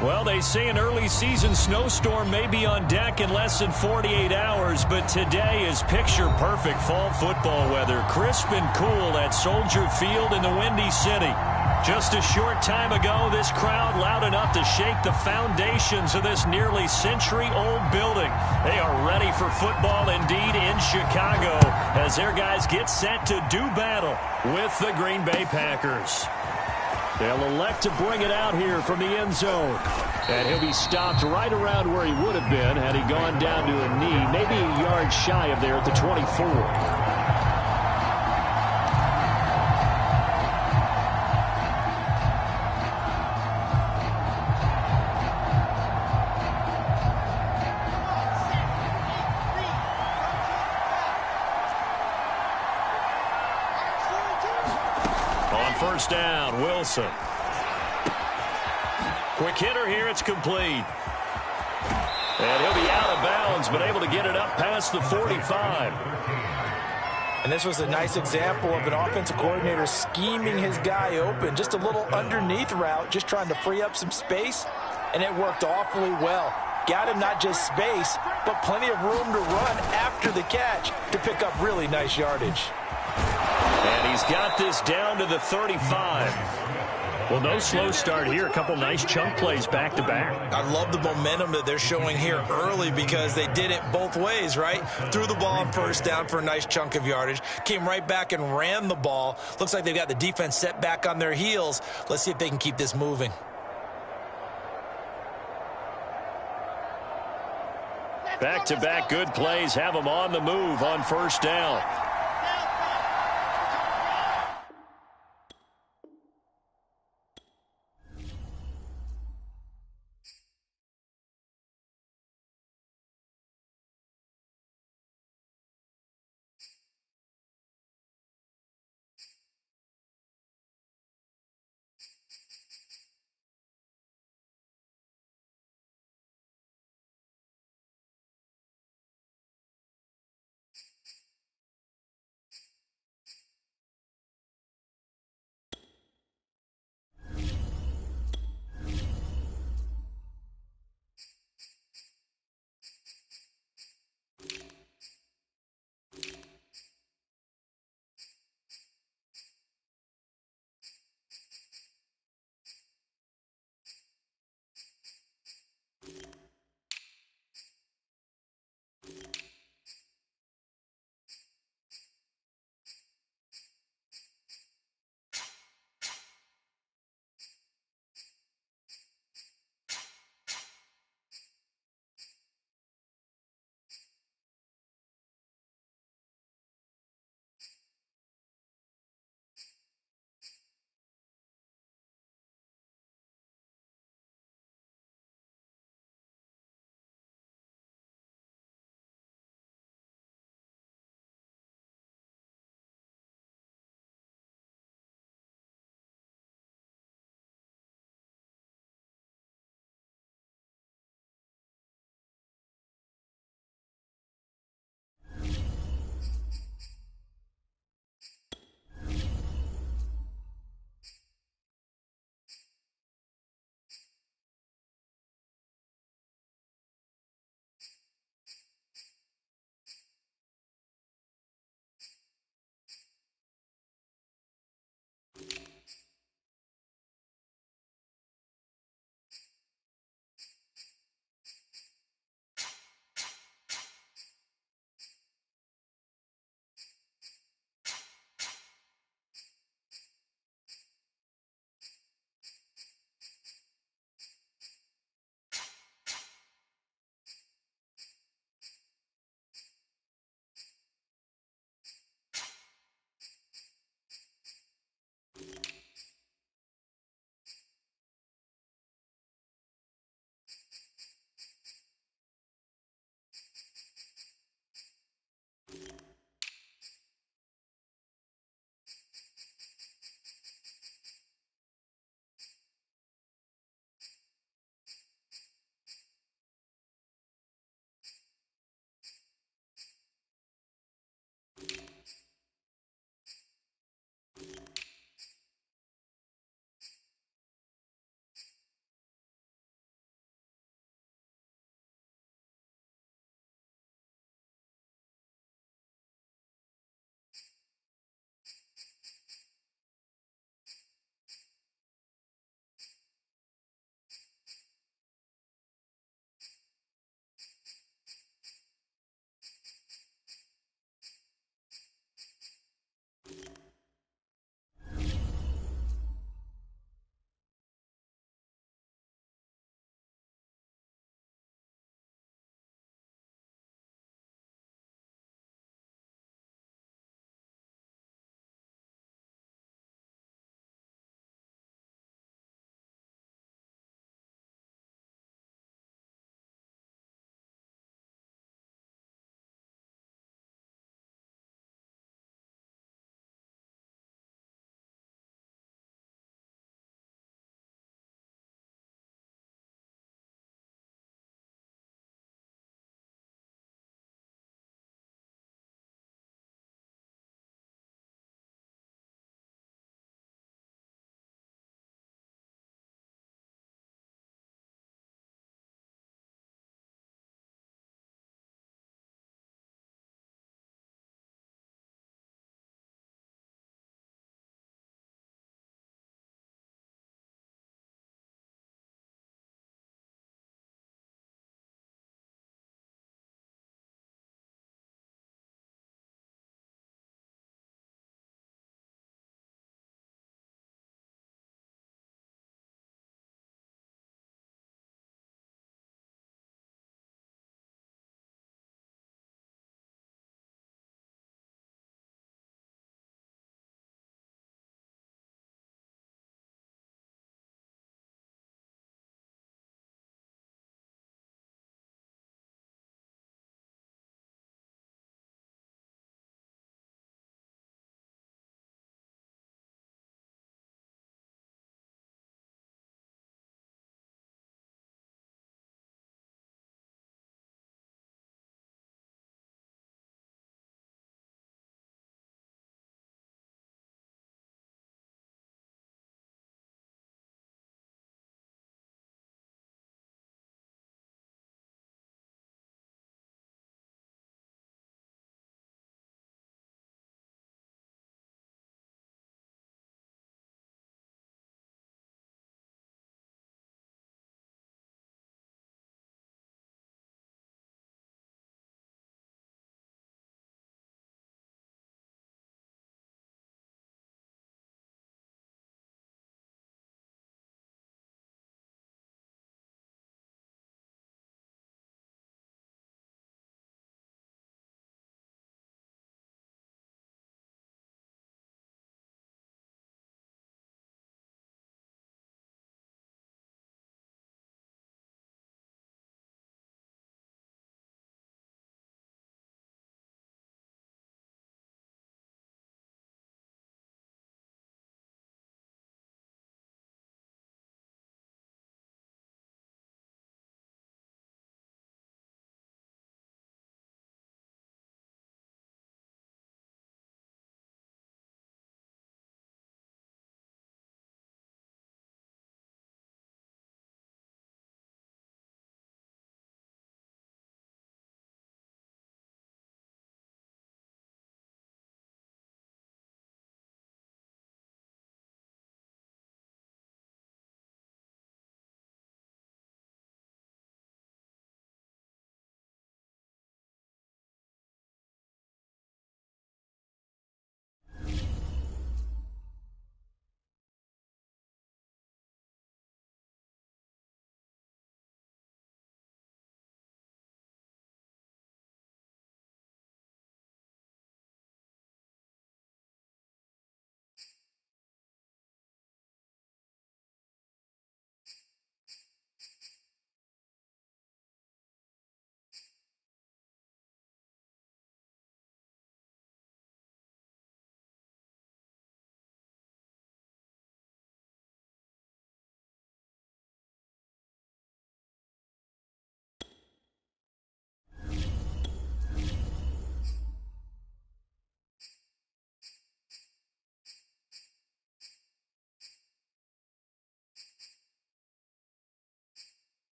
Well, they say an early season snowstorm may be on deck in less than 48 hours, but today is picture-perfect fall football weather. Crisp and cool at Soldier Field in the Windy City. Just a short time ago, this crowd loud enough to shake the foundations of this nearly century-old building. They are ready for football indeed in Chicago as their guys get set to do battle with the Green Bay Packers. They'll elect to bring it out here from the end zone. And he'll be stopped right around where he would have been had he gone down to a knee, maybe a yard shy of there at the 24. First down, Wilson. Quick hitter here, it's complete. And he'll be out of bounds, but able to get it up past the 45. And this was a nice example of an offensive coordinator scheming his guy open. Just a little underneath route, just trying to free up some space, and it worked awfully well. Got him not just space, but plenty of room to run after the catch to pick up really nice yardage. And he's got this down to the 35. Well, no slow start here. A couple nice chunk plays back-to-back. I love the momentum that they're showing here early because they did it both ways, right? Threw the ball on first down for a nice chunk of yardage. Came right back and ran the ball. Looks like they've got the defense set back on their heels. Let's see if they can keep this moving. Back-to-back good plays have them on the move on first down.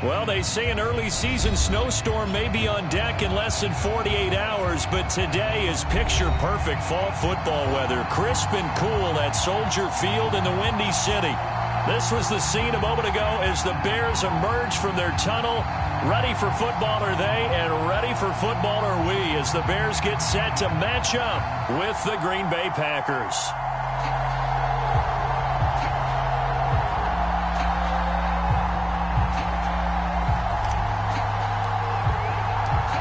Well, they say an early season snowstorm may be on deck in less than 48 hours, but today is picture-perfect fall football weather. Crisp and cool at Soldier Field in the Windy City. This was the scene a moment ago as the Bears emerged from their tunnel. Ready for football are they, and ready for football are we as the Bears get set to match up with the Green Bay Packers.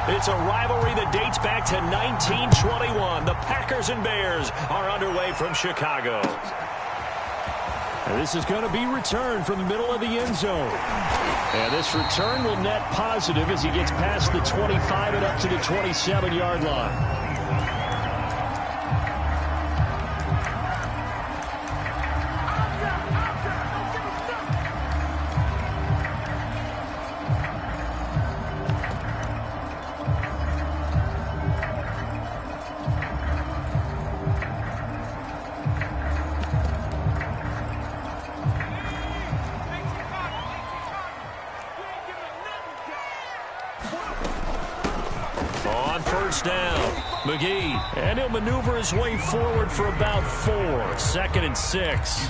It's a rivalry that dates back to 1921. The Packers and Bears are underway from Chicago. And this is going to be returned from the middle of the end zone. And this return will net positive as he gets past the 25 and up to the 27-yard line. Down, McGee, and he'll maneuver his way forward for about 4. 2nd and 6.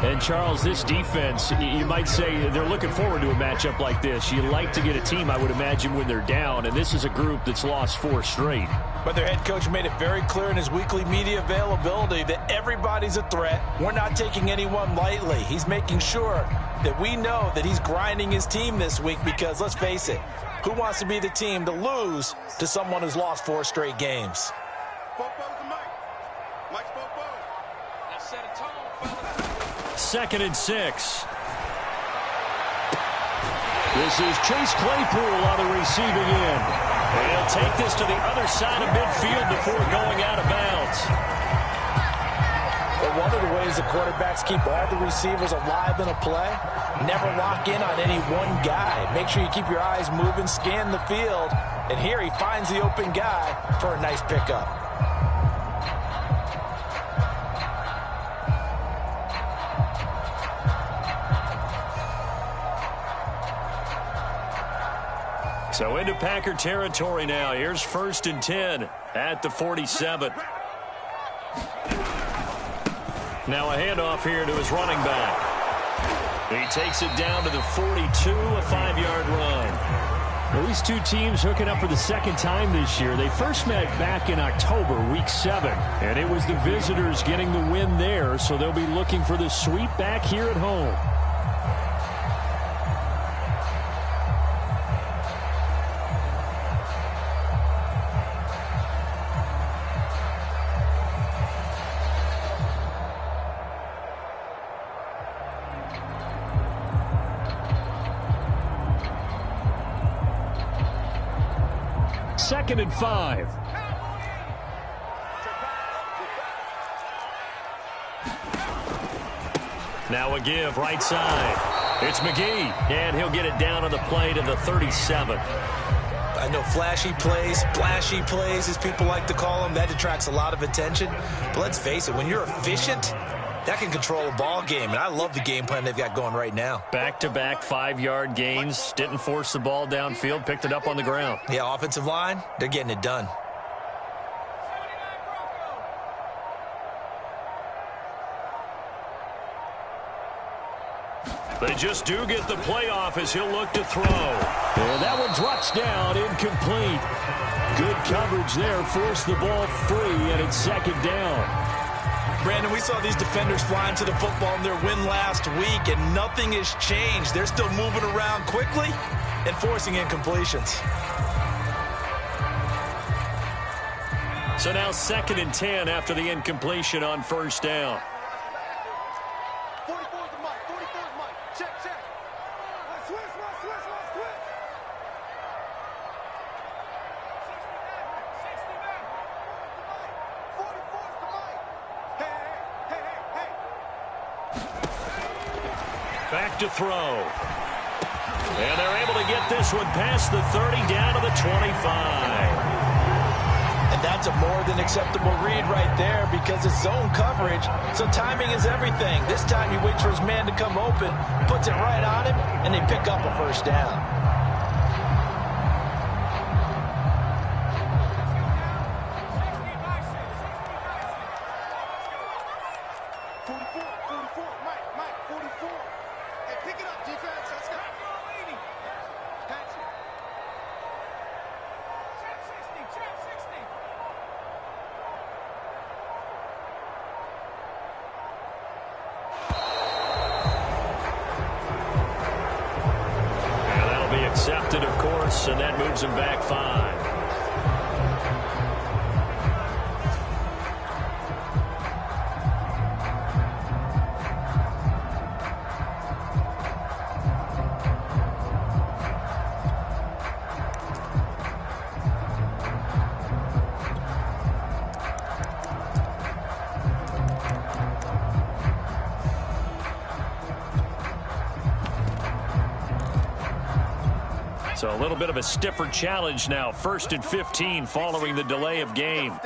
And, Charles, this defense, you might say they're looking forward to a matchup like this. You like to get a team, I would imagine, when they're down, and this is a group that's lost 4 straight. But their head coach made it very clear in his weekly media availability that everybody's a threat. We're not taking anyone lightly. He's making sure that we know that he's grinding his team this week because, let's face it, who wants to be the team to lose to someone who's lost 4 straight games? 2nd and 6. This is Chase Claypool on the receiving end. And he'll take this to the other side of midfield before going out of bounds. Well, one of the ways the quarterbacks keep all the receivers alive in a play, never lock in on any one guy. Make sure you keep your eyes moving, scan the field, and here he finds the open guy for a nice pickup. So into Packer territory now. Here's 1st and 10 at the 47. Now a handoff here to his running back. He takes it down to the 42, a 5-yard run. Well, these two teams hooking up for the second time this year. They first met back in October, week 7, and it was the visitors getting the win there, so they'll be looking for the sweep back here at home. Second and 5. Now a give right side. It's McGee, and he'll get it down on the play to the 37. I know flashy plays, splashy plays, as people like to call them, that attracts a lot of attention. But let's face it, when you're efficient, that can control a ball game, and I love the game plan they've got going right now. Back-to-back 5-yard gains. Didn't force the ball downfield. Picked it up on the ground. Yeah, offensive line, they're getting it done. They just do get the playoff as he'll look to throw. And that one drops down, incomplete. Good coverage there. Forced the ball free, and it's 2nd down. Brandon, we saw these defenders flying to the football in their win last week, and nothing has changed. They're still moving around quickly and forcing incompletions. So now 2nd and 10 after the incompletion on 1st down. 44 is the mic. 44 is mic. Check, check. Switch. 44 is the mic. Hey. Back to throw. And they're able to get this one past the 30 down to the 25. And And that's a more than acceptable read right there because it's zone coverage, so timing is everything. This time he waits for his man to come open, puts it right on him, and they pick up a first down. Accepted, of course, and that moves him back 5. So a little bit of a stiffer challenge now. 1st and 15 following the delay of game.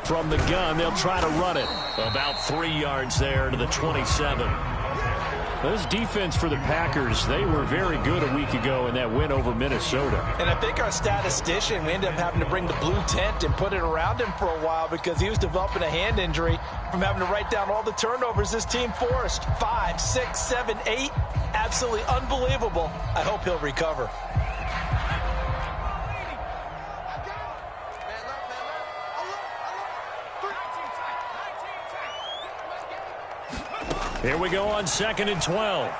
From the gun, they'll try to run it. About 3 yards there to the 27. This defense for the Packers, they were very good a week ago in that win over Minnesota. And I think our statistician, we ended up having to bring the blue tent and put it around him for a while because he was developing a hand injury from having to write down all the turnovers this team forced. 5, 6, 7, 8. Absolutely unbelievable. I hope he'll recover. Here we go on 2nd and 12.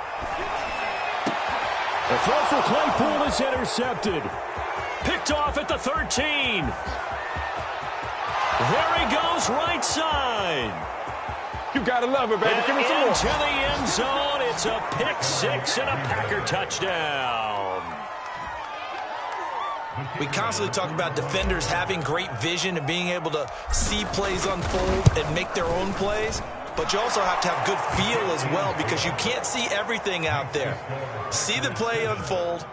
The throw for Claypool is intercepted. Picked off at the 13. There he goes, right side. You gotta love it, baby. Give me some more. Into the end zone. It's a pick 6 and a Packer touchdown. We constantly talk about defenders having great vision and being able to see plays unfold and make their own plays. But you also have to have good feel as well because you can't see everything out there. See the play unfold,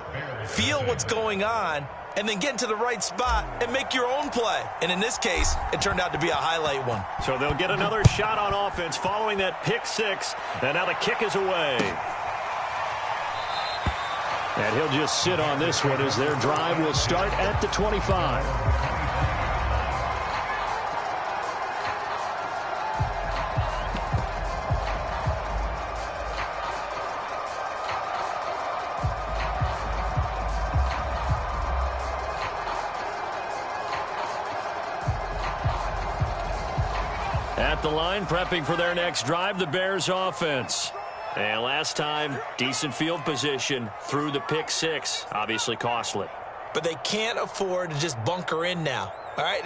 feel what's going on, and then get into the right spot and make your own play. And in this case, it turned out to be a highlight one. So they'll get another shot on offense following that pick 6, and now the kick is away. And he'll just sit on this one as their drive will start at the 25. At the line, prepping for their next drive, the Bears offense. And last time, decent field position through the pick 6. Obviously costly. But they can't afford to just bunker in now. All right,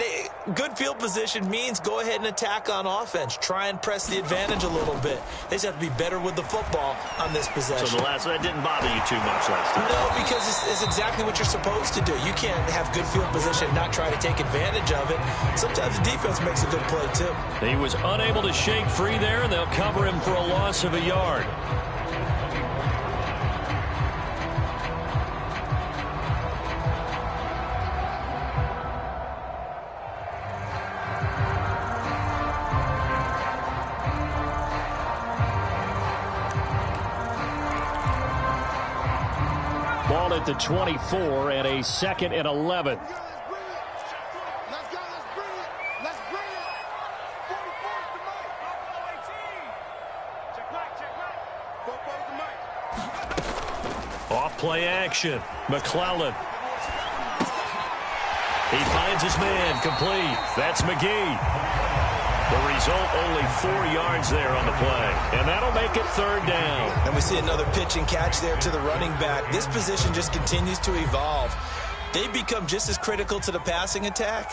good field position means go ahead and attack on offense. Try and press the advantage a little bit. They just have to be better with the football on this possession. So that didn't bother you too much last time? No, because it's exactly what you're supposed to do. You can't have good field position and not try to take advantage of it. Sometimes the defense makes a good play, too. He was unable to shake free there, and they'll cover him for a loss of a yard. Ball at the 24 and a 2nd and 11. Let's go, let's bring it. Let's bring it. 44 to Mike. Check back. 4 to Mike. Off play action. McClellan. He finds his man complete. That's McGee. The result, only 4 yards there on the play. And that'll make it 3rd down. And we see another pitch and catch there to the running back. This position just continues to evolve. They become just as critical to the passing attack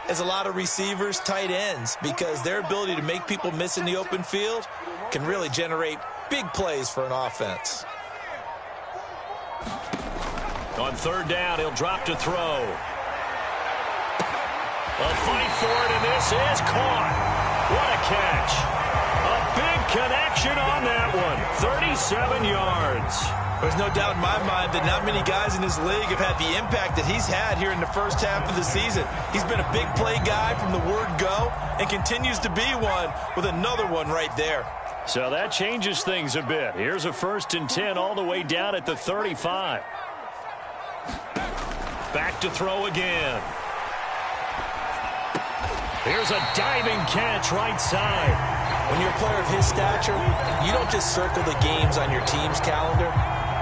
as a lot of receivers, tight ends, because their ability to make people miss in the open field can really generate big plays for an offense. On 3rd down, he'll drop to throw. A fight for it, and this is caught. What a catch. A big connection on that one. 37 yards. There's no doubt in my mind that not many guys in this league have had the impact that he's had here in the first half of the season. He's been a big play guy from the word go and continues to be one with another one right there. So that changes things a bit. Here's a 1st and 10 all the way down at the 35. Back to throw again. Here's a diving catch right side. When you're a player of his stature, you don't just circle the games on your team's calendar.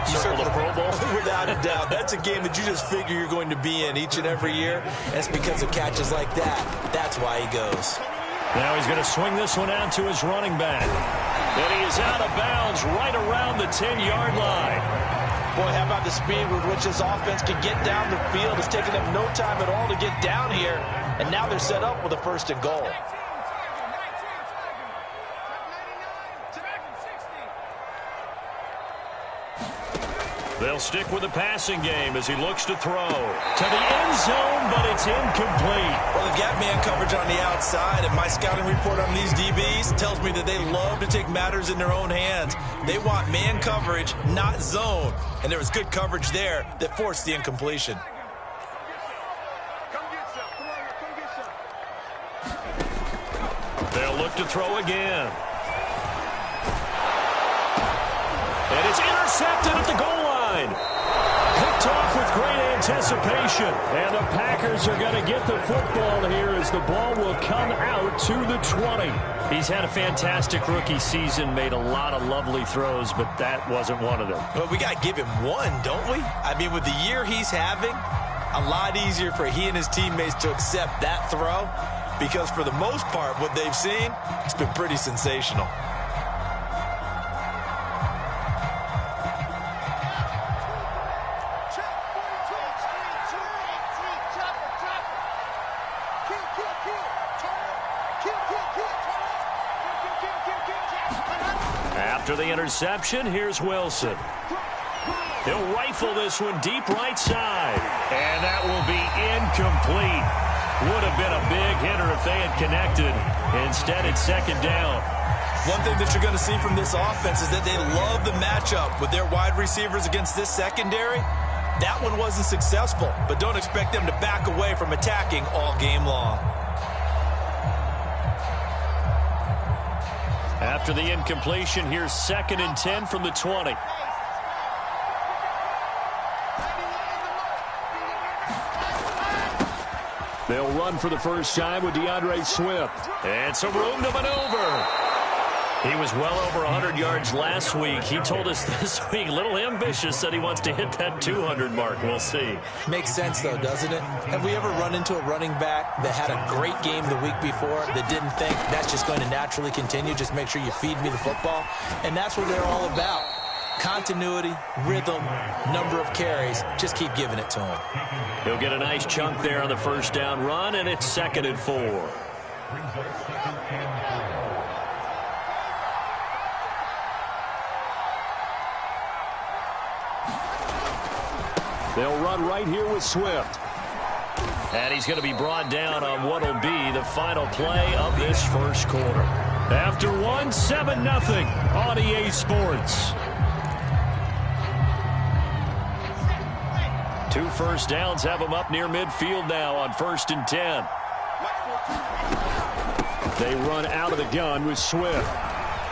You circle the Pro Bowl. Without a doubt. That's a game that you just figure you're going to be in each and every year. And it's because of catches like that. That's why he goes. Now he's going to swing this one out to his running back. And he is out of bounds right around the 10-yard line. Boy, how about the speed with which this offense can get down the field? It's taken them no time at all to get down here. And now they're set up with a 1st and goal. They'll stick with the passing game as he looks to throw. To the end zone, but it's incomplete. Well, they've got man coverage on the outside, and my scouting report on these DBs tells me that they love to take matters in their own hands. They want man coverage, not zone. And there was good coverage there that forced the incompletion. They'll look to throw again. And it's intercepted at the goal line. Picked off with great anticipation. And the Packers are going to get the football here as the ball will come out to the 20. He's had a fantastic rookie season, made a lot of lovely throws, but that wasn't one of them. Well, we got to give him one, don't we? I mean, with the year he's having, a lot easier for he and his teammates to accept that throw because for the most part, what they've seen, it's been pretty sensational. After the interception, here's Wilson. He'll rifle this one deep right side. And that will be incomplete. Would have been a big hitter if they had connected. Instead, it's 2nd down. One thing that you're going to see from this offense is that they love the matchup with their wide receivers against this secondary. That one wasn't successful, but don't expect them to back away from attacking all game long. After the incompletion, here's 2nd and 10 from the 20. They'll run for the first time with DeAndre Swift. And some room to maneuver. He was well over 100 yards last week. He told us this week, a little ambitious, said he wants to hit that 200 mark. We'll see. Makes sense, though, doesn't it? Have we ever run into a running back that had a great game the week before that didn't think that's just going to naturally continue? Just make sure you feed me the football. And that's what they're all about. Continuity, rhythm, number of carries. Just keep giving it to him. He'll get a nice chunk there on the first down run, and it's 2nd and 4. They'll run right here with Swift. And he's going to be brought down on what will be the final play of this first quarter. After 7-0 on EA Sports. 2 first downs have them up near midfield now on 1st and 10. They run out of the gun with Swift.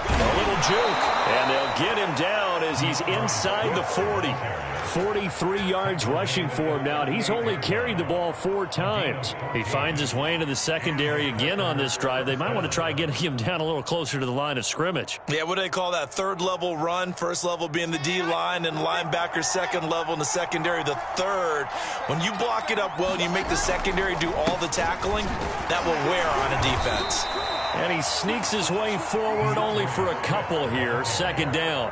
A little juke, and they'll get him down as he's inside the 40. 43 yards rushing for him now, and he's only carried the ball 4 times. He finds his way into the secondary again on this drive. They might want to try getting him down a little closer to the line of scrimmage. Yeah, what do they call that? 3rd level run. 1st level being the D-line, and linebacker 2nd level, and the secondary the 3rd. When you block it up well and you make the secondary do all the tackling, that will wear on a defense. And he sneaks his way forward only for a couple here. 2nd down.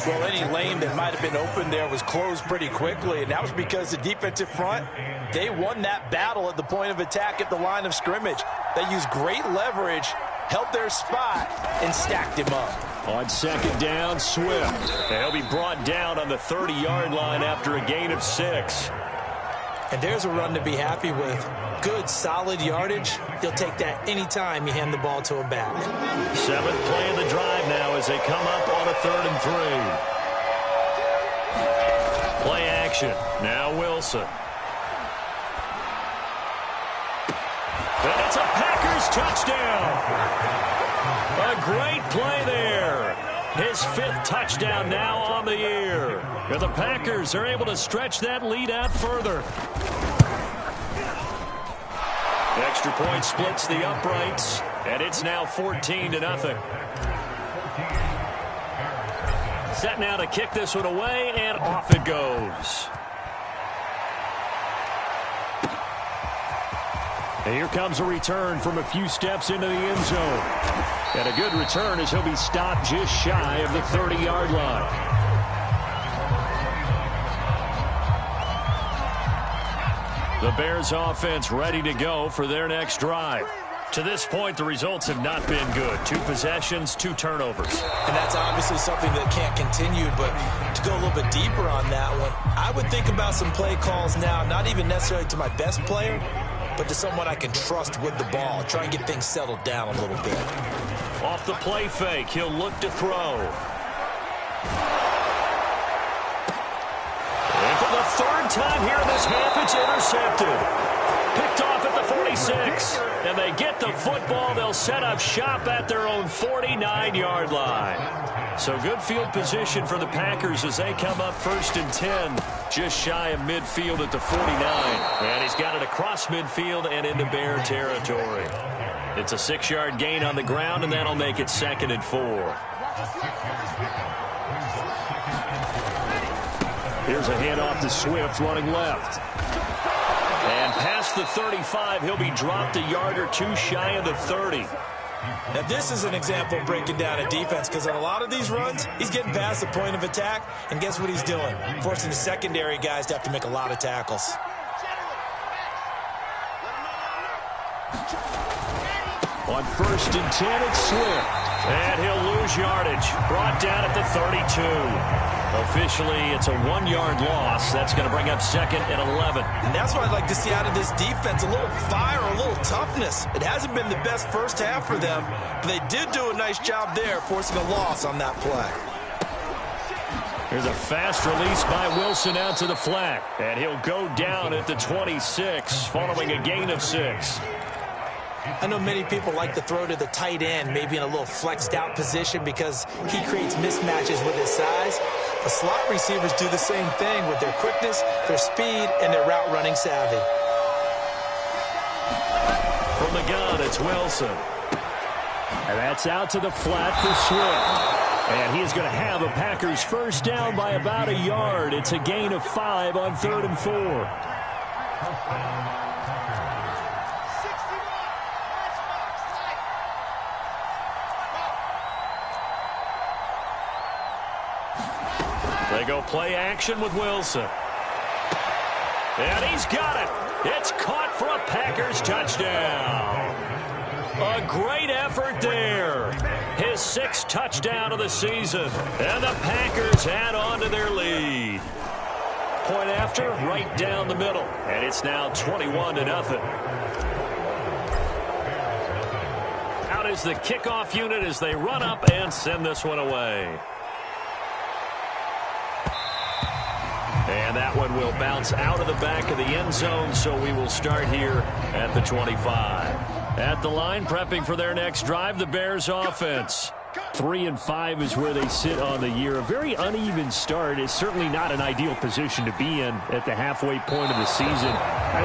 Well, any lane that might have been open there was closed pretty quickly, and that was because the defensive front, they won that battle at the point of attack at the line of scrimmage. They used great leverage, held their spot, and stacked him up. On 2nd down, Swift. He'll be brought down on the 30-yard line after a gain of 6. And there's a run to be happy with. Good, solid yardage. He'll take that anytime you hand the ball to a back. 7th play of the drive now as they come up on a 3rd and 3. Play action. Now Wilson. And it's a Packers touchdown. A great play there. His 5th touchdown now on the year. And the Packers are able to stretch that lead out further. Extra point splits the uprights, and it's now 14-0. Set now to kick this one away, and off it goes. And here comes a return from a few steps into the end zone. And a good return as he'll be stopped just shy of the 30-yard line. The Bears offense ready to go for their next drive. To this point, the results have not been good. 2 possessions, 2 turnovers. And that's obviously something that can't continue, but to go a little bit deeper on that one, I would think about some play calls now, not even necessarily to my best player, but to someone I can trust with the ball. Try and get things settled down a little bit. Off the play fake, he'll look to throw. And for the 3rd time here in this half, it's intercepted. Picked off at the 46. And they get the football. They'll set up shop at their own 49-yard line. So good field position for the Packers as they come up 1st and 10. Just shy of midfield at the 49. And he's got it across midfield and into Bear territory. It's a 6-yard gain on the ground, and that'll make it 2nd and 4. Here's a handoff to Swift running left. And past the 35, he'll be dropped a yard or 2 shy of the 30. Now, this is an example of breaking down a defense, because on a lot of these runs, he's getting past the point of attack, and guess what he's doing? Forcing the secondary guys to have to make a lot of tackles. On 1st and 10, it's Swift. And he'll lose yardage. Brought down at the 32. Officially, it's a 1-yard loss. That's going to bring up 2nd and 11. And that's what I'd like to see out of this defense. A little fire, a little toughness. It hasn't been the best first half for them, but they did do a nice job there, forcing a loss on that play. Here's a fast release by Wilson out to the flat. And he'll go down at the 26, following a gain of 6. I know many people like to throw to the tight end, maybe in a little flexed out position because he creates mismatches with his size. The slot receivers do the same thing with their quickness, their speed, and their route running savvy. From the gun, it's Wilson. And that's out to the flat for Swift. And he is going to have a Packers first down by about a yard. It's a gain of 5 on 3rd and 4. They go play action with Wilson. And he's got it. It's caught for a Packers touchdown. A great effort there. His 6th touchdown of the season. And the Packers add on to their lead. Point after, right down the middle. And it's now 21-0. Out is the kickoff unit as they run up and send this one away. And that one will bounce out of the back of the end zone, so we will start here at the 25. At the line, prepping for their next drive, the Bears offense. 3-5 is where they sit on the year. A very uneven start is certainly not an ideal position to be in at the halfway point of the season.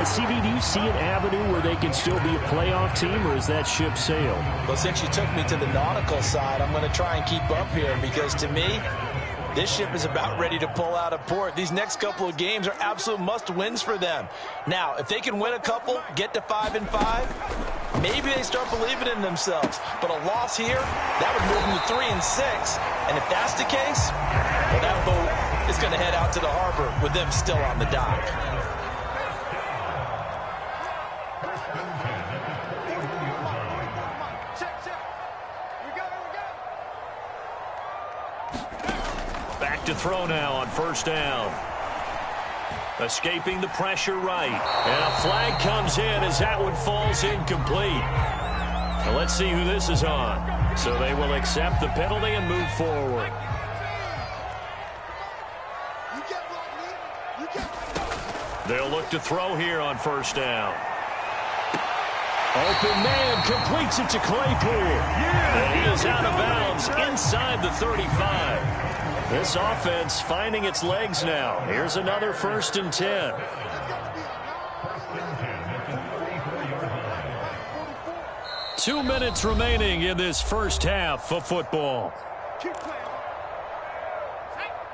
CV, do you see an avenue where they can still be a playoff team, or is that ship sailed? Well, since you took me to the nautical side, I'm going to try and keep up here because, to me, this ship is about ready to pull out of port. These next couple of games are absolute must-wins for them. Now, if they can win a couple, get to 5-5, maybe they start believing in themselves. But a loss here, that would move them to 3-6. And if that's the case, well, that boat is going to head out to the harbor with them still on the dock. To throw now on 1st down. Escaping the pressure right. And a flag comes in as that one falls incomplete. Now let's see who this is on. So they will accept the penalty and move forward. They'll look to throw here on first down. Open man completes it to Claypool. And he is out of bounds inside the 35. This offense finding its legs now. Here's another 1st and 10. Two minutes remaining in this first half of football.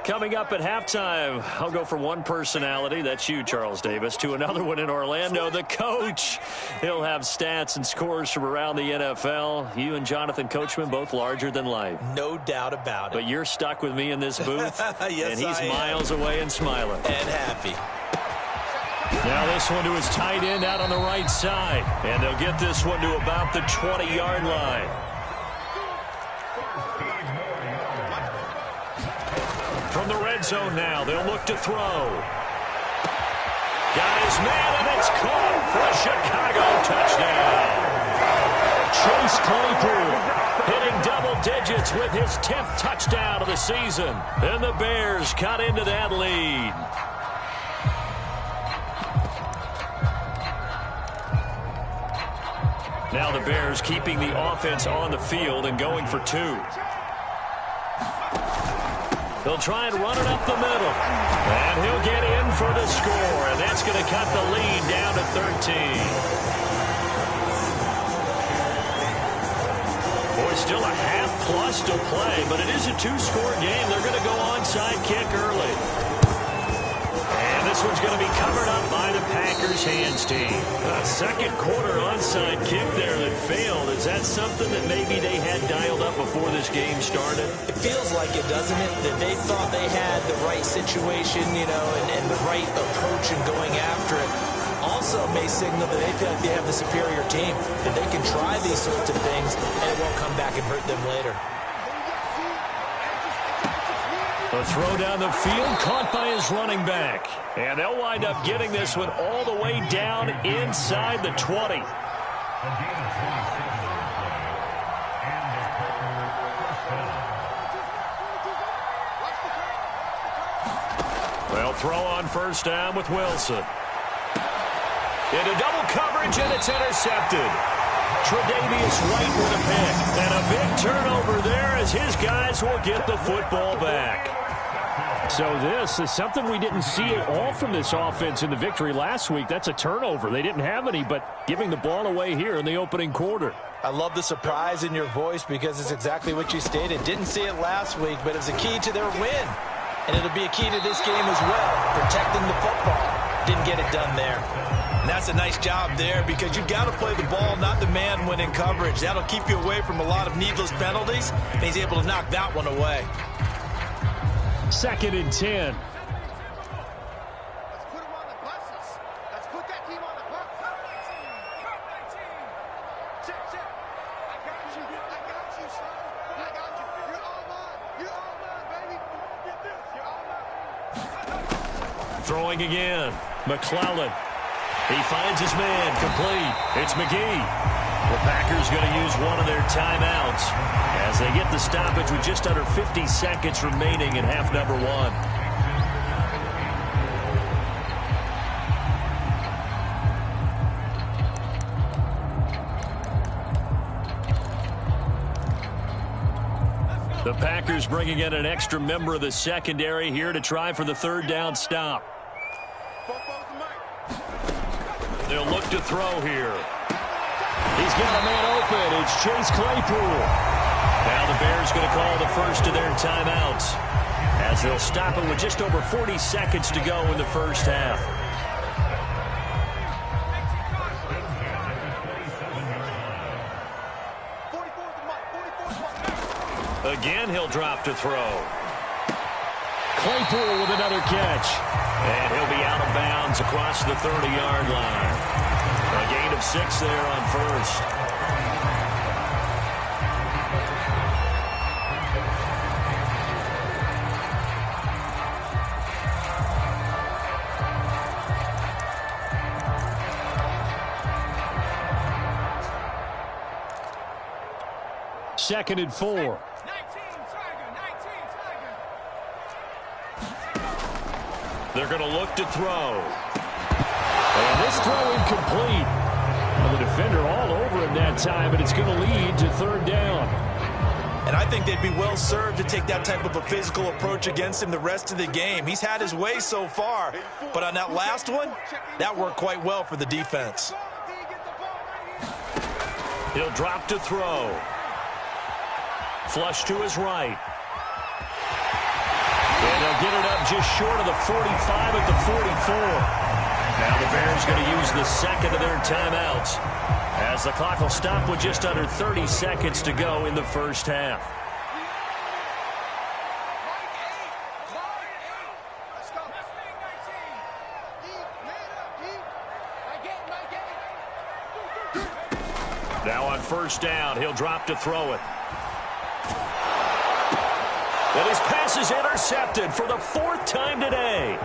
Coming up at halftime, I'll go from one personality, that's you, Charles Davis, to another one in Orlando, the coach. He'll have stats and scores from around the NFL. You and Jonathan Coachman, both larger than life. No doubt about it. But you're stuck with me in this booth, yes, and he's miles away and smiling. And happy. Now this one to his tight end out on the right side. And they'll get this one to about the 20-yard line. From the red zone now, they'll look to throw. Got his man, and it's caught for a Chicago touchdown. Chase Claypool hitting double digits with his 10th touchdown of the season. And the Bears cut into that lead. Now the Bears keeping the offense on the field and going for two. They'll try and run it up the middle. And he'll get in for the score. And that's going to cut the lead down to 13. Boy, still a half plus to play, but it is a two-score game. They're going to go onside kick early. And this one's going to be covered up by the Packers hands team. A second quarter onside kick there that failed. Is that something that maybe they had dialed up before this game started? It feels like it, doesn't it? That they thought they had the right situation, you know, and the right approach in going after it. Also may signal that they feel like they have the superior team, that they can try these sorts of things and it won't come back and hurt them later. A throw down the field, caught by his running back. And they'll wind up getting this one all the way down inside the 20. They'll throw on first down with Wilson. Into double coverage, and it's intercepted. Tre'Davious White with a pick. And a big turnover there as his guys will get the football back. So this is something we didn't see at all from this offense in the victory last week. That's a turnover. They didn't have any, but giving the ball away here in the opening quarter. I love the surprise in your voice because it's exactly what you stated. Didn't see it last week, but it was a key to their win. And it'll be a key to this game as well, protecting the football. Didn't get it done there. And that's a nice job there because you've got to play the ball, not the man when in coverage. That'll keep you away from a lot of needless penalties, and he's able to knock that one away. 2nd and 10. Let's put him on the buses. Let's put that team on the bus. Check. I got you, son. I got you. You're all mine. You're all mine, baby. Get this. You're all mine. Throwing again. McClellan. He finds his man complete. It's McGee. The Packers going to use one of their timeouts as they get the stoppage with just under 50 seconds remaining in half number one. The Packers bringing in an extra member of the secondary here to try for the third down stop. They'll look to throw here. He's got a man open. It's Chase Claypool. Now the Bears going to call the first of their timeouts as they'll stop it with just over 40 seconds to go in the first half. Again, he'll drop to throw. Claypool with another catch. And he'll be out of bounds across the 30-yard line. A gain of 6 there on first. 2nd and 4. They're going to look to throw. And this throw incomplete. Well, the defender all over him that time, but it's going to lead to 3rd down. And I think they'd be well served to take that type of a physical approach against him the rest of the game. He's had his way so far, but on that last one, that worked quite well for the defense. He'll drop to throw. Flush to his right. And they'll get it up just short of the 45 at the 44. Now the Bears going to use the second of their timeouts, as the clock will stop with just under 30 seconds to go in the first half. Now on 1st down, he'll drop to throw it. And his pass is intercepted for the 4th time today.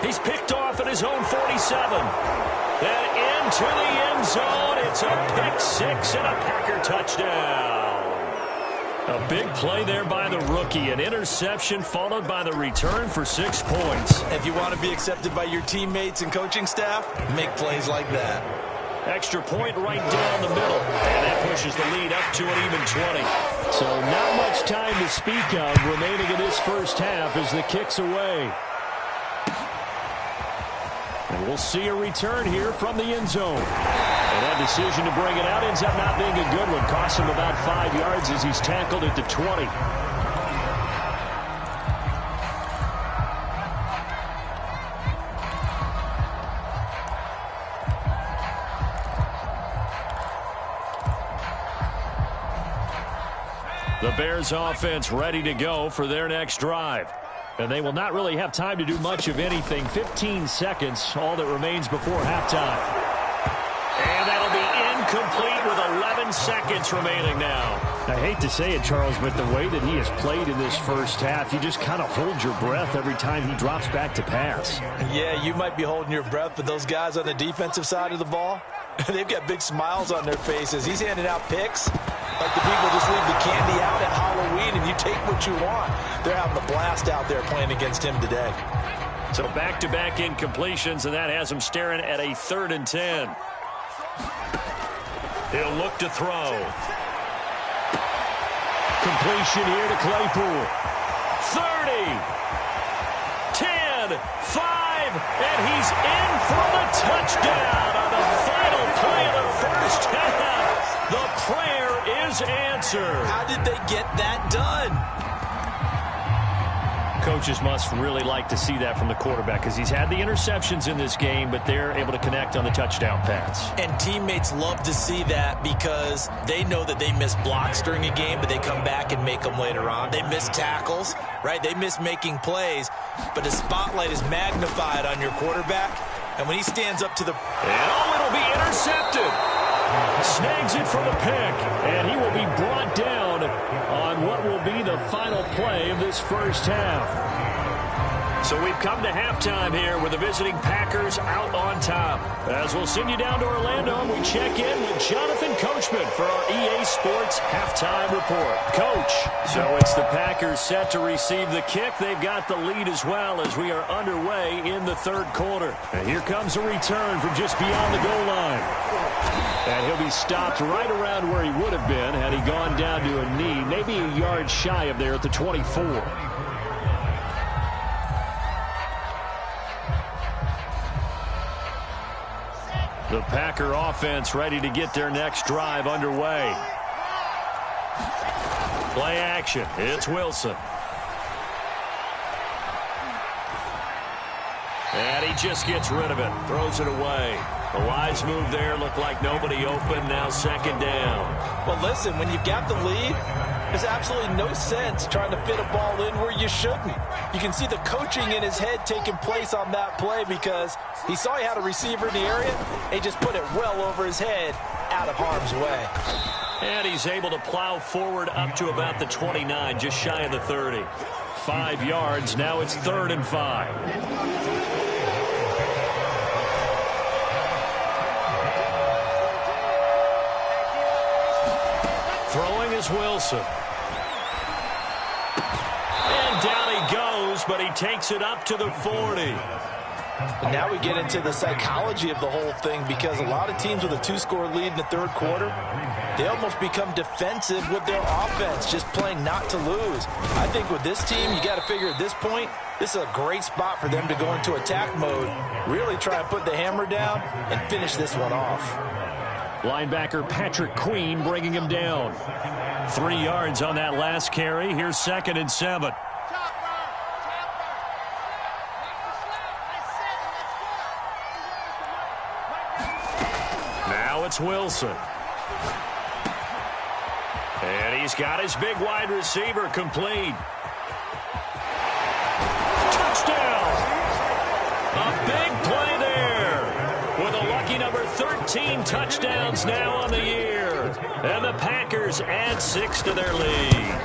He's picked off at his own 47. And into the end zone. It's a pick 6 and a Packer touchdown. A big play there by the rookie. An interception followed by the return for 6 points. If you want to be accepted by your teammates and coaching staff, make plays like that. Extra point right down the middle. And that pushes the lead up to an even 20. So not much time to speak of remaining in this first half as the kick's away. And we'll see a return here from the end zone. And that decision to bring it out ends up not being a good one. Costs him about 5 yards as he's tackled at the 20. The Bears offense ready to go for their next drive. And they will not really have time to do much of anything. 15 seconds, all that remains before halftime. And that'll be incomplete with 11 seconds remaining now. I hate to say it, Charles, but the way that he has played in this first half, you just kind of hold your breath every time he drops back to pass. Yeah, you might be holding your breath, but those guys on the defensive side of the ball, they've got big smiles on their faces. He's handing out picks like the people just leave the candy out at Halloween and you take what you want. They're having a blast out there playing against him today. So back-to-back incompletions, and that has him staring at a 3rd and 10. He'll look to throw. Completion here to Claypool. 30, 10, 5, and he's in for the touchdown on the final play of the first half. The prayer is answered. How did they get that done? Coaches must really like to see that from the quarterback because he's had the interceptions in this game, but they're able to connect on the touchdown pass. And teammates love to see that because they know that they miss blocks during a game, but they come back and make them later on. They miss tackles, right? They miss making plays, but the spotlight is magnified on your quarterback, and when he stands up to the... And it'll be intercepted. Snags it for the pick, and he will be brought down on what will be the final play of this first half. So we've come to halftime here with the visiting Packers out on top. As we'll send you down to Orlando, and we check in with Jonathan Coachman for our EA Sports Halftime Report. Coach, so it's the Packers set to receive the kick. They've got the lead as well as we are underway in the 3rd quarter. And here comes a return from just beyond the goal line. And he'll be stopped right around where he would have been had he gone down to a knee, maybe a yard shy of there at the 24. The Packer offense ready to get their next drive underway. Play action. It's Wilson. And he just gets rid of it. Throws it away. A wise move there. Looked like nobody open. Now 2nd down. Well, listen, when you've got the lead, there's absolutely no sense trying to fit a ball in where you shouldn't. You can see the coaching in his head taking place on that play because he saw he had a receiver in the area, and he just put it well over his head out of harm's way. And he's able to plow forward up to about the 29, just shy of the 30. 5 yards. Now it's 3rd and 5. Throwing is Wilson. And down he goes, but he takes it up to the 40. And now we get into the psychology of the whole thing, because a lot of teams with a 2-score lead in the third quarter, they almost become defensive with their offense, just playing not to lose. I think with this team, you got to figure at this point, this is a great spot for them to go into attack mode, really try and put the hammer down and finish this one off. Linebacker Patrick Queen bringing him down. 3 yards on that last carry. Here's 2nd and 7. Now it's Wilson. And he's got his big wide receiver complete. Touchdown! A big play there. With a lucky number 13 touchdowns now on the year. And the Packers add 6 to their lead.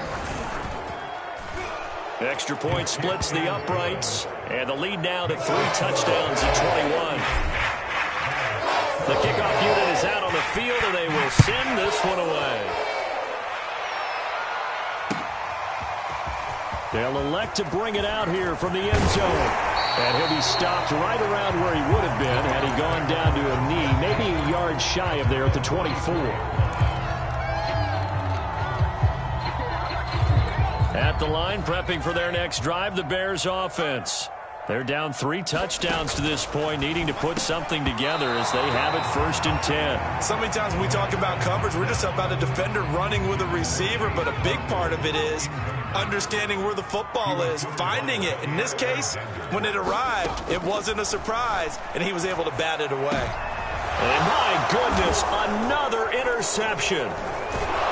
Extra point splits the uprights. And the lead now to 3 touchdowns at 21. The kickoff unit is out on the field, and they will send this one away. They'll elect to bring it out here from the end zone. And he'll be stopped right around where he would have been had he gone down to a knee, maybe a yard shy of there at the 24. At the line, prepping for their next drive, the Bears offense. They're down 3 touchdowns to this point, needing to put something together as they have it 1st and 10. So many times when we talk about coverage, we're just about a defender running with a receiver, but a big part of it is understanding where the football is, finding it. In this case, when it arrived, it wasn't a surprise, and he was able to bat it away. And my goodness, another interception.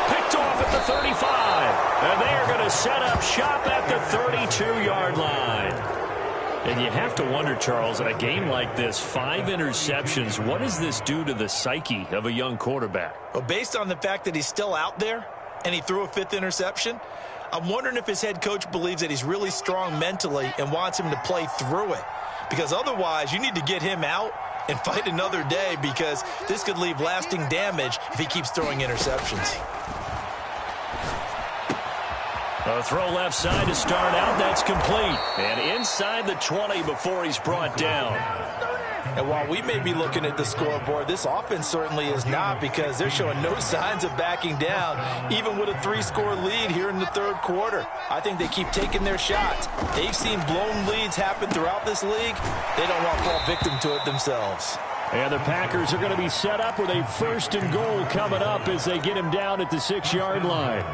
Picked off at the 35, and they are going to set up shop at the 32-yard line. And you have to wonder, Charles, in a game like this, 5 interceptions, what does this do to the psyche of a young quarterback? Well, based on the fact that he's still out there and he threw a 5th interception, I'm wondering if his head coach believes that he's really strong mentally and wants him to play through it. Because otherwise, you need to get him out and fight another day, because this could leave lasting damage if he keeps throwing interceptions. A throw left side to start out. That's complete. And inside the 20 before he's brought down. And while we may be looking at the scoreboard, this offense certainly is not, because they're showing no signs of backing down, even with a 3-score lead here in the third quarter. I think they keep taking their shots. They've seen blown leads happen throughout this league. They don't want to fall victim to it themselves. And the Packers are going to be set up with a 1st and goal coming up as they get him down at the 6-yard line.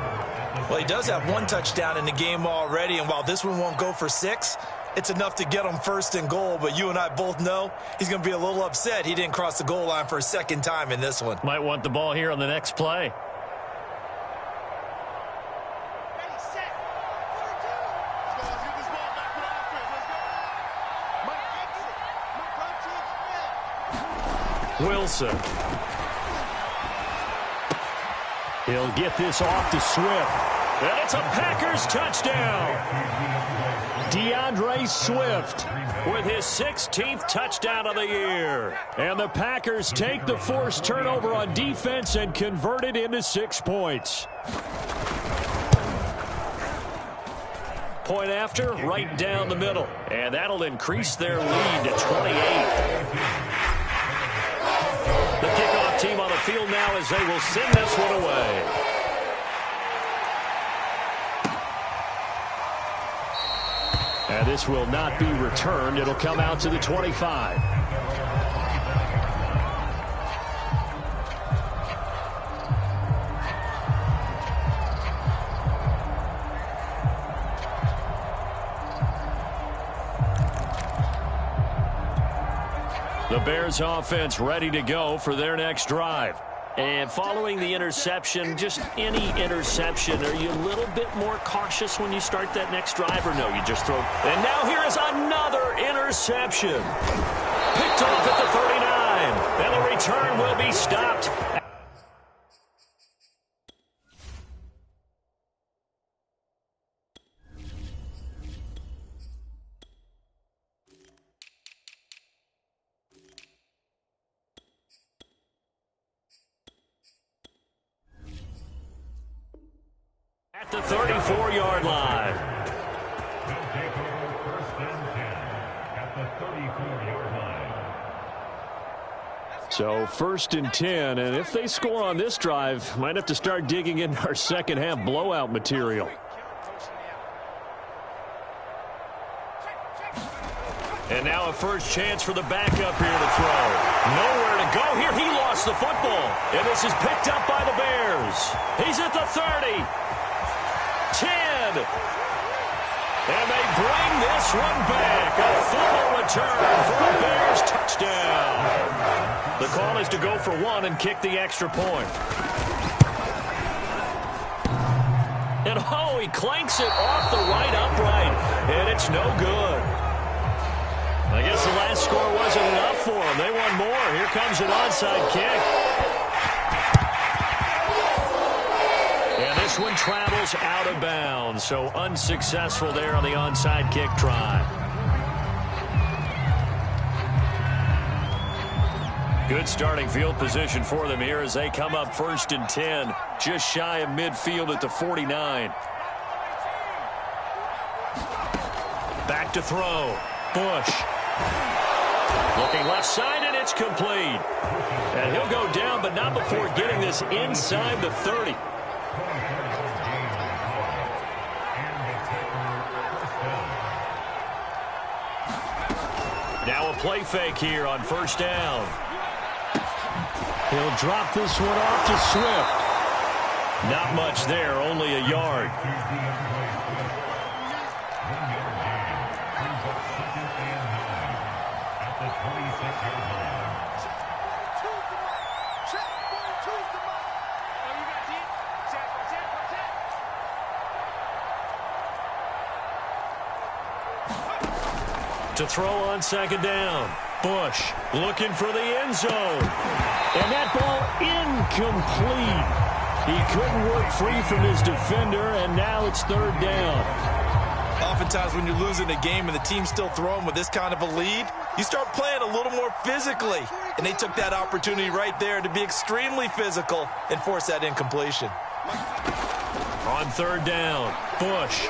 Well, he does have 1 touchdown in the game already, and while this one won't go for 6, it's enough to get him 1st and goal. But you and I both know he's going to be a little upset he didn't cross the goal line for a 2nd time in this one. Might want the ball here on the next play. Ready, set, 42. Let's get this ball back to the offense. Let's go. My exit. My Wilson. He'll get this off to Swift. And it's a Packers touchdown. DeAndre Swift with his 16th touchdown of the year. And the Packers take the forced turnover on defense and convert it into 6 points. Point after, right down the middle. And that'll increase their lead to 28. The kickoff team on the field now as they will send this one away. And this will not be returned. It'll come out to the 25. The Bears offense ready to go for their next drive. And following the interception, just any interception, are you a little bit more cautious when you start that next drive, or no, you just throw? And now here is another interception. Picked off at the 39. And the return will be stopped. the 34-yard line. So 1st and 10, and if they score on this drive, might have to start digging in our second half blowout material. And now a first chance for the backup here to throw. Nowhere to go here. He lost the football. And this is picked up by the Bears. He's at the 30. 10. And they bring this one back. A full return for a Bears touchdown. The call is to go for one and kick the extra point. And oh, he clanks it off the right upright. And it's no good. I guess the last score wasn't enough for them. They want more. Here comes an onside kick. And this one travels out of bounds. So unsuccessful there on the onside kick try. Good starting field position for them here as they come up 1st and 10. Just shy of midfield at the 49. Back to throw. Bush. Looking left side, and it's complete. And he'll go down, but not before getting this inside the 30. Now a play fake here on 1st down. He'll drop this one off to Swift. Not much there, only a yard. To throw on 2nd down. Bush looking for the end zone. And that ball incomplete. He couldn't work free from his defender, and now it's 3rd down. Oftentimes when you're losing a game and the team's still throwing with this kind of a lead, you start playing a little more physically. And they took that opportunity right there to be extremely physical and force that incompletion. On 3rd down, Bush.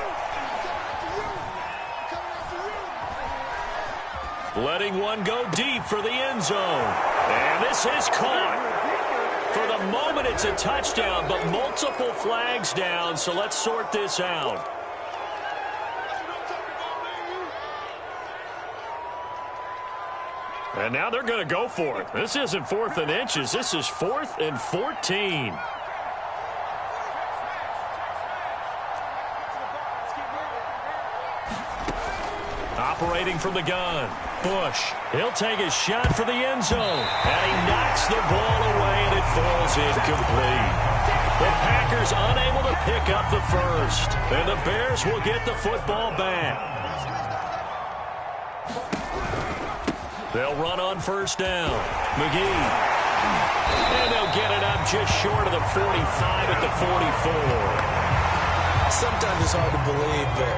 Letting one go deep for the end zone. And this is caught. For the moment, it's a touchdown, but multiple flags down, so let's sort this out. And now they're going to go for it. This isn't 4th and inches. This is 4th and 14. Operating from the gun. Bush. He'll take a shot for the end zone. And he knocks the ball away, and it falls incomplete. The Packers unable to pick up the first. And the Bears will get the football back. They'll run on 1st down. McGee. And they'll get it up just short of the 45 at the 44. Sometimes it's hard to believe, but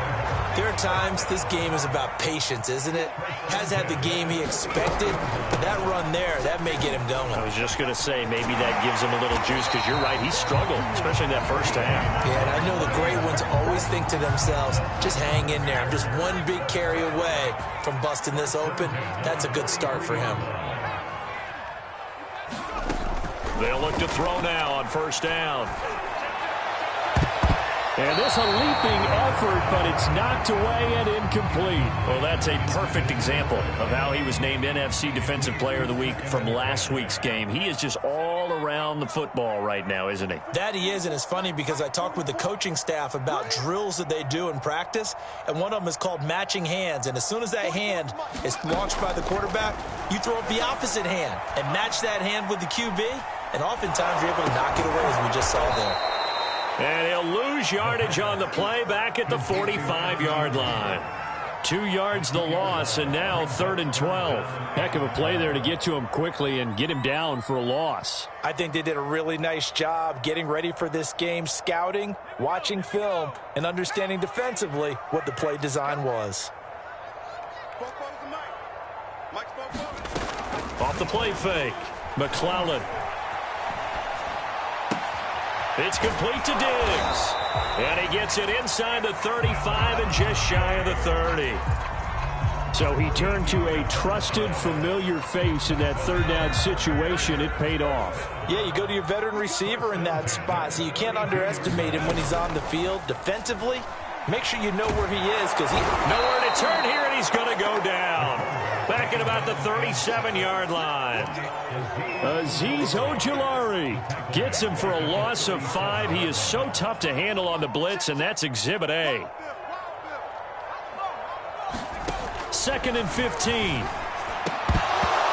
there are times this game is about patience, isn't it? Has had the game he expected, but that run there, that may get him going. I was just going to say, maybe that gives him a little juice, because you're right, he struggled, especially in that first half. Yeah, and I know the great ones always think to themselves, just hang in there. I'm just one big carry away from busting this open. That's a good start for him. They'll look to throw now on 1st down. And this a leaping effort, but it's knocked away and incomplete. Well, that's a perfect example of how he was named NFC Defensive Player of the Week from last week's game. He is just all around the football right now, isn't he? That he is, and it's funny because I talked with the coaching staff about drills that they do in practice, and one of them is called matching hands. And as soon as that hand is launched by the quarterback, you throw up the opposite hand and match that hand with the QB, and oftentimes you're able to knock it away, as we just saw there. And he'll lose yardage on the play back at the 45-yard line. 2 yards the loss, and now 3rd and 12. Heck of a play there to get to him quickly and get him down for a loss. I think they did a really nice job getting ready for this game, scouting, watching film, and understanding defensively what the play design was. Off the play fake, McClellan. It's complete to Diggs. And he gets it inside the 35 and just shy of the 30. So he turned to a trusted, familiar face in that third down situation. It paid off. Yeah, you go to your veteran receiver in that spot, so you can't underestimate him when he's on the field. Defensively, make sure you know where he is, because he... Nowhere to turn here, and he's going to go down. Back at about the 37-yard line. Azeez Ojulari gets him for a loss of 5. He is so tough to handle on the blitz, and that's Exhibit A. 2nd and 15.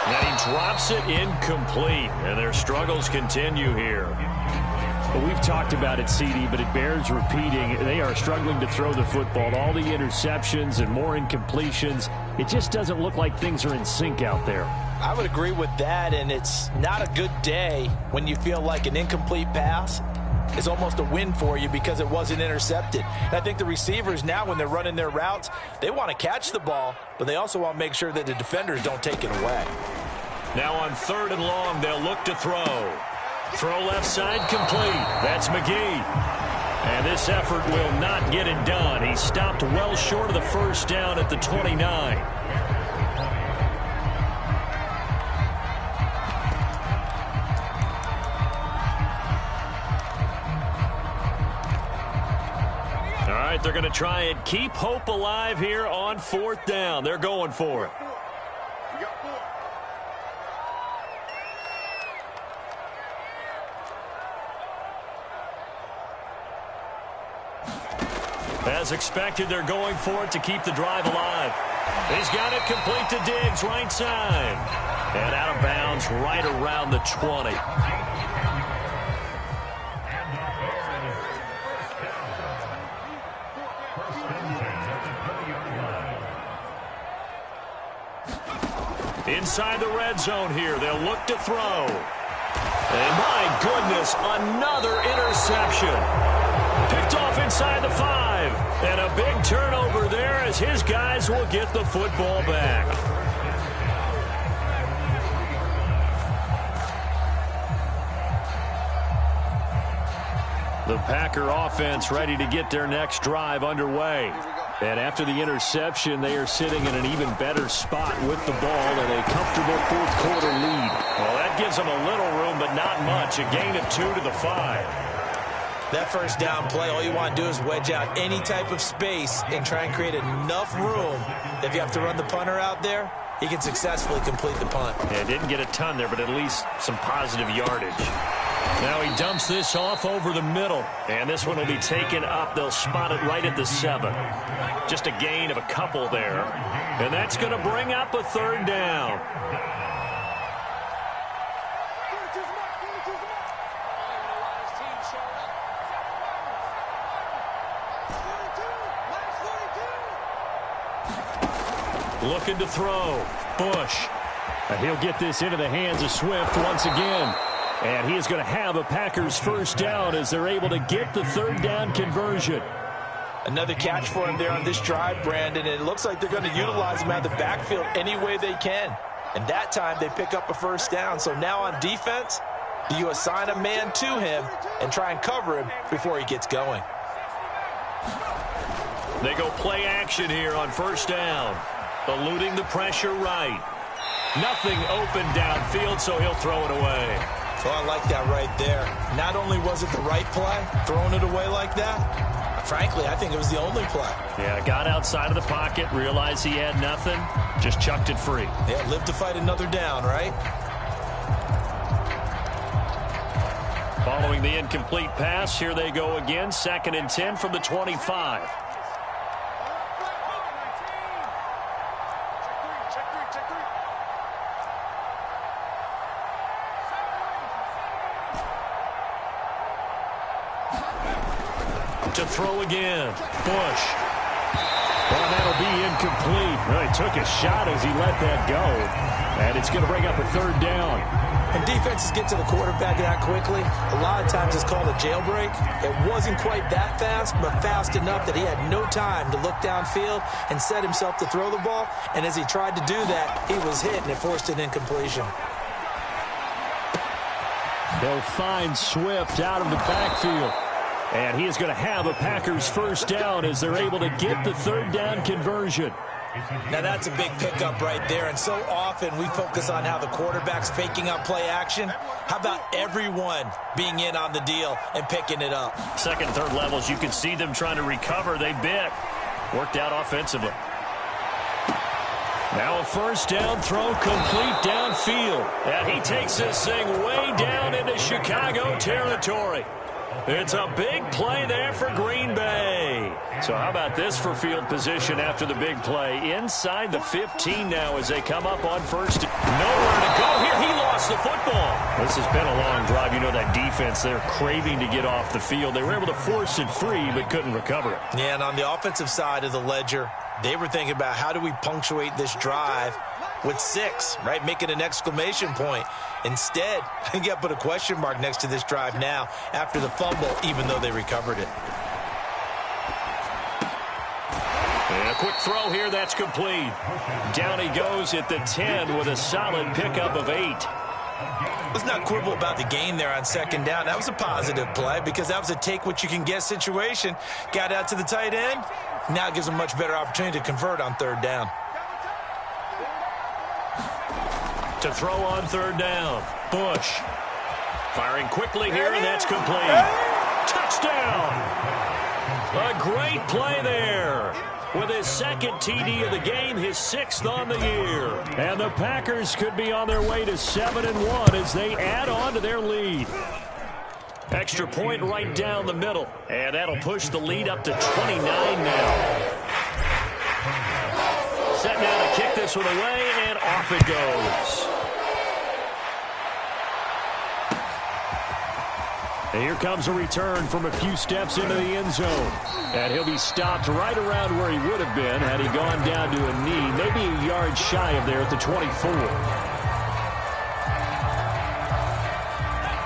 And he drops it incomplete, and their struggles continue here. Well, we've talked about it, CD, but it bears repeating. They are struggling to throw the football. All the interceptions and more incompletions. It just doesn't look like things are in sync out there. I would agree with that, and it's not a good day when you feel like an incomplete pass is almost a win for you because it wasn't intercepted. And I think the receivers now, when they're running their routes, they want to catch the ball, but they also want to make sure that the defenders don't take it away. Now on 3rd and long, they'll look to throw. Throw left side complete. That's McGee. And this effort will not get it done. He stopped well short of the first down at the 29. All right, they're going to try and keep hope alive here on 4th down. They're going for it. As expected, they're going for it to keep the drive alive. He's got it complete to Diggs, right side. And out of bounds right around the 20. Inside the red zone here, they'll look to throw. And my goodness, another interception. Picked off inside the 5. And a big turnover there as his guys will get the football back. The Packer offense ready to get their next drive underway. And after the interception, they are sitting in an even better spot with the ball in a comfortable fourth-quarter lead. Well, that gives them a little room, but not much. A gain of 2 to the 5. That first down play, all you want to do is wedge out any type of space and try and create enough room. If you have to run the punter out there, he can successfully complete the punt. Yeah, didn't get a ton there, but at least some positive yardage. Now he dumps this off over the middle, and this one will be taken up. They'll spot it right at the 7. Just a gain of a couple there, and that's going to bring up a 3rd down. Looking to throw. Bush. And he'll get this into the hands of Swift once again. And he is going to have a Packers first down as they're able to get the 3rd down conversion. Another catch for him there on this drive, Brandon. And it looks like they're going to utilize him out of the backfield any way they can. And that time they pick up a first down. So now on defense, do you assign a man to him and try and cover him before he gets going? They go play action here on first down. Eluding the pressure right. Nothing open downfield, so he'll throw it away. So I like that right there. Not only was it the right play, throwing it away like that, frankly, I think it was the only play. Yeah, got outside of the pocket, realized he had nothing, just chucked it free. Yeah, live to fight another down, right? Following the incomplete pass, here they go again. 2nd and 10 from the 25. To throw again. Bush. Well, that'll be incomplete. Well, he took a shot as he let that go. And it's going to bring up a 3rd down. And defenses get to the quarterback that quickly. A lot of times it's called a jailbreak. It wasn't quite that fast, but fast enough that he had no time to look downfield and set himself to throw the ball. And as he tried to do that, he was hit, and it forced an incompletion. He'll find Swift out of the backfield. And he is going to have a Packers first down as they're able to get the third down conversion. Now that's a big pickup right there, and so often we focus on how the quarterback's faking up play action. How about everyone being in on the deal and picking it up? Second, third levels, you can see them trying to recover. They bit. Worked out offensively. Now a first down throw complete downfield. And he takes this thing way down into Chicago territory. It's a big play there for Green Bay. So how about this for field position after the big play? Inside the 15 now as they come up on first. Nowhere to go here. He lost the football. This has been a long drive. You know that defense, they're craving to get off the field. They were able to force it free but couldn't recover it. Yeah, and on the offensive side of the ledger, they were thinking about how do we punctuate this drive with 6, right? Making an exclamation point. Instead, you got to put a question mark next to this drive now after the fumble, even though they recovered it. And a quick throw here, that's complete. Down he goes at the 10 with a solid pickup of 8. Let's not quibble about the gain there on second down. That was a positive play because that was a take-what-you-can-get situation. Got out to the tight end. Now it gives them a much better opportunity to convert on third down. To throw on third down, Bush. Firing quickly here, and that's complete. Touchdown! A great play there. With his second TD of the game, his 6th on the year. And the Packers could be on their way to 7-1 as they add on to their lead. Extra point right down the middle. And that'll push the lead up to 29 now. Set now to kick this one away, and off it goes. And here comes a return from a few steps into the end zone. And he'll be stopped right around where he would have been had he gone down to a knee, maybe a yard shy of there at the 24.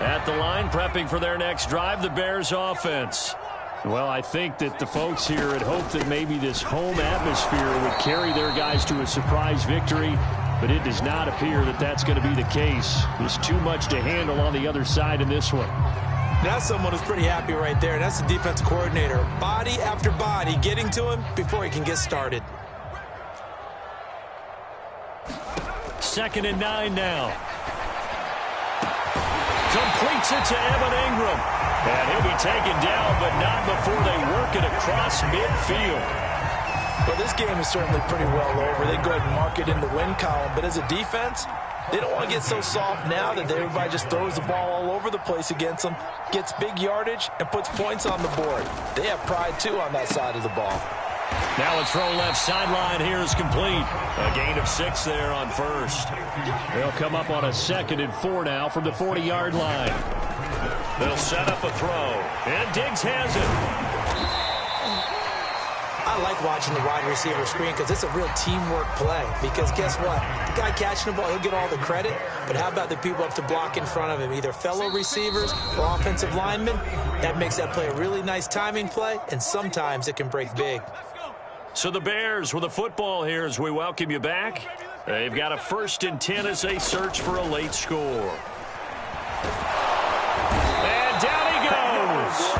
At the line, prepping for their next drive, the Bears offense. Well, I think that the folks here had hoped that maybe this home atmosphere would carry their guys to a surprise victory, but it does not appear that that's going to be the case. There's too much to handle on the other side in this one. That's someone who's pretty happy right there. That's the defense coordinator. Body after body getting to him before he can get started. 2nd and 9 now. Completes it to Evan Ingram. And he'll be taken down, but not before they work it across midfield. Well, this game is certainly pretty well over. They go ahead and mark it in the win column. But as a defense, they don't want to get so soft now that everybody just throws the ball all over the place against them, gets big yardage, and puts points on the board. They have pride, too, on that side of the ball. Now a throw left sideline here is complete. A gain of 6 there on first. They'll come up on a 2nd and 4 now from the 40-yard line. They'll set up a throw. And Diggs has it. I like watching the wide receiver screen because it's a real teamwork play. Because guess what? The guy catching the ball, he'll get all the credit. But how about the people up to block in front of him? Either fellow receivers or offensive linemen. That makes that play a really nice timing play. And sometimes it can break big. So the Bears with a football here as we welcome you back. They've got a 1st and 10 as they search for a late score. And down he goes.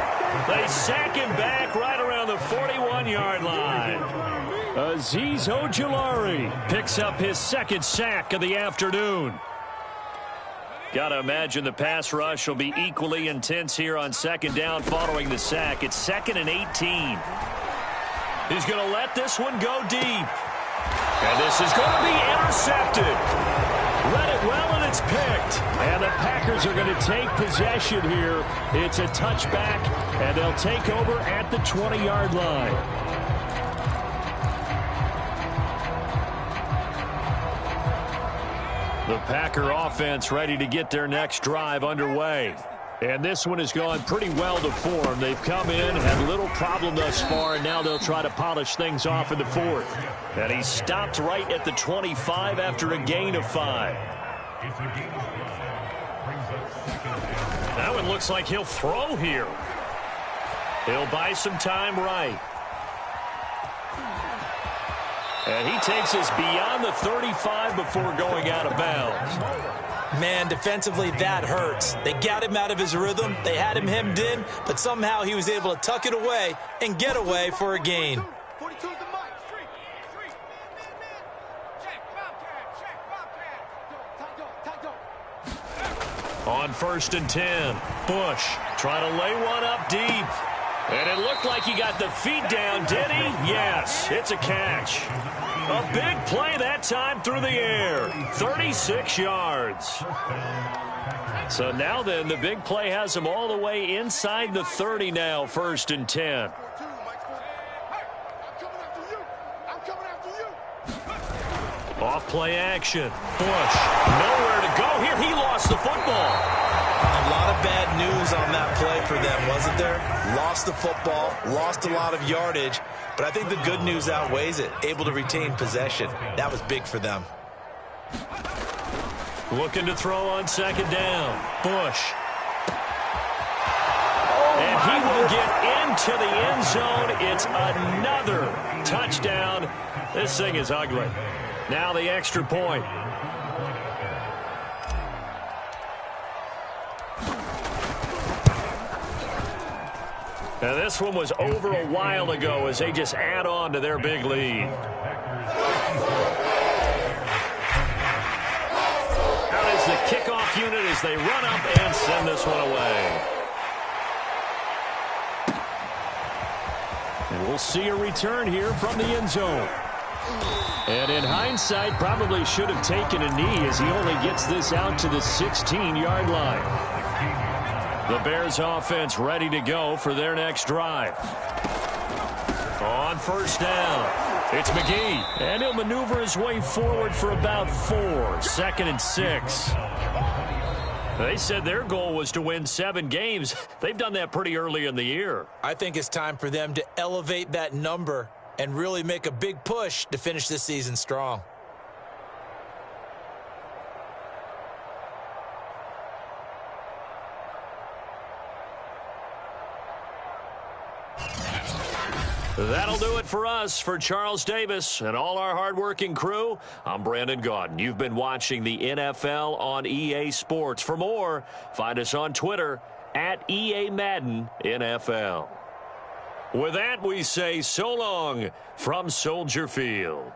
They sack him back right around the 41-yard line. Azeez Ojulari picks up his 2nd sack of the afternoon. Got to imagine the pass rush will be equally intense here on 2nd down following the sack. It's 2nd and 18. He's going to let this one go deep. And this is going to be intercepted. Read it well, and it's picked. And the Packers are going to take possession here. It's a touchback, and they'll take over at the 20-yard line. The Packer offense ready to get their next drive underway. And this one has gone pretty well to form. They've come in, had little problem thus far, and now they'll try to polish things off in the 4th. And he stopped right at the 25 after a gain of 5. Now it looks like he'll throw here. He'll buy some time right. And he takes us beyond the 35 before going out of bounds. Man, defensively, that hurts. They got him out of his rhythm. They had him hemmed in, but somehow he was able to tuck it away and get away for a gain. 42 is the mic. Street. Check, Bobcat. On 1st and 10, Bush trying to lay one up deep. And it looked like he got the feet down, did he? Yes, it's a catch. A big play that time through the air. 36 yards. So now then, the big play has him all the way inside the 30 now, 1st and 10. Off play action. Bush, nowhere to go here. He lost the football. A lot of bad news on that play for them, wasn't there? Lost the football, lost a lot of yardage, but I think the good news outweighs it. Able to retain possession. That was big for them. Looking to throw on 2nd down. Bush. And he will get into the end zone. It's another touchdown. This thing is ugly. Now the extra point. Now this one was over a while ago as they just add on to their big lead. Out is the kickoff unit as they run up and send this one away. And we'll see a return here from the end zone. And in hindsight, probably should have taken a knee as he only gets this out to the 16-yard line. The Bears offense ready to go for their next drive. On 1st down, it's McGee. And he'll maneuver his way forward for about 4. 2nd and 6. They said their goal was to win 7 games. They've done that pretty early in the year. I think it's time for them to elevate that number and really make a big push to finish this season strong. That'll do it for us. For Charles Davis and all our hardworking crew, I'm Brandon Gaudin. You've been watching the NFL on EA Sports. For more, find us on Twitter at EA Madden NFL. With that, we say so long from Soldier Field.